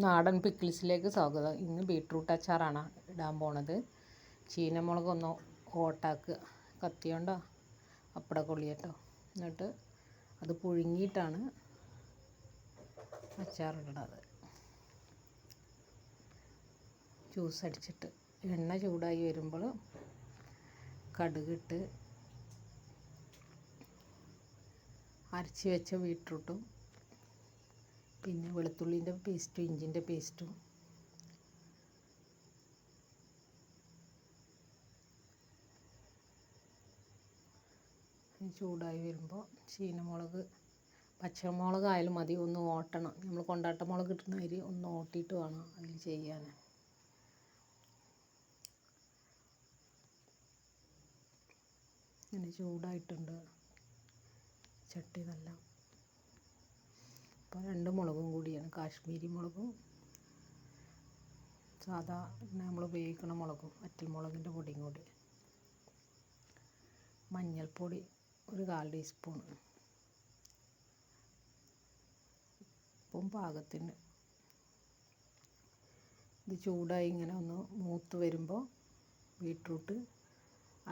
നാടൻ പിക്കിൾസിലേക്ക് സ്വാഗതം. ഇന്ന് ബീട്രൂട്ട് അച്ചാറാണ് ഇടാൻ പോണത്. ചീനമുളകൊന്ന് ഓട്ടാക്കുക, കത്തിയോണ്ടോ അപ്പട കൊള്ളിയട്ടോ. എന്നിട്ട് അത് പുഴുങ്ങിയിട്ടാണ് അച്ചാറിടണത്. ജ്യൂസ് അടിച്ചിട്ട് എണ്ണ ചൂടായി വരുമ്പോൾ കടുകിട്ട് അരച്ച് വെച്ച ബീട്രൂട്ടും പിന്നെ വെളുത്തുള്ളിൻ്റെ പേസ്റ്റും ഇഞ്ചിൻ്റെ പേസ്റ്റും ചൂടായി വരുമ്പോൾ ചീനമുളക്, പച്ചമുളകായാലും മതി, ഒന്ന് ഓട്ടണം. നമ്മൾ കൊണ്ടാട്ട മുളക് കിട്ടുന്ന അരി ഒന്ന് ഓട്ടിയിട്ട് വേണം അതിൽ ചെയ്യാൻ. ഇങ്ങനെ ചൂടായിട്ടുണ്ട് ചട്ടി നല്ല. അപ്പോൾ 2 മുളകും കൂടിയാണ്, കാശ്മീരി മുളകും സാധാ നമ്മൾ ഉപയോഗിക്കുന്ന മുളകും, വറ്റൽമുളകിൻ്റെ പൊടിയും കൂടി. മഞ്ഞൾപ്പൊടി ഒരു 1/4 ടീസ്പൂൺ, ഉപ്പും പാകത്തിന്. ഇത് ചൂടായി ഇങ്ങനെ ഒന്ന് മൂത്ത് വരുമ്പോൾ ബീട്രൂട്ട്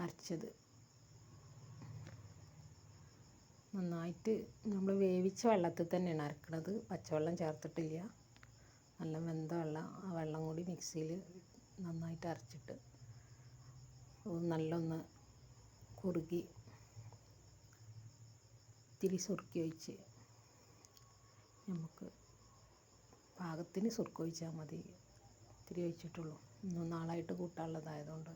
അരച്ചത് നന്നായിട്ട് നമ്മൾ വേവിച്ച വെള്ളത്തിൽ തന്നെയാണ് അരക്കണത്, പച്ചവെള്ളം ചേർത്തിട്ടില്ല. നല്ല വെന്ത വെള്ളം, ആ വെള്ളം കൂടി മിക്സിയിൽ നന്നായിട്ട് അരച്ചിട്ട് നല്ലൊന്ന് കുറുകി ഇത്തിരി സുർക്കി ഒഴിച്ച്, നമുക്ക് പാകത്തിന് സുർക്ക ഒഴിച്ചാൽ മതി. ഇത്തിരി ഒഴിച്ചിട്ടുള്ളൂ, 3 നാളായിട്ട് കൂട്ടാനുള്ളതായതുകൊണ്ട്.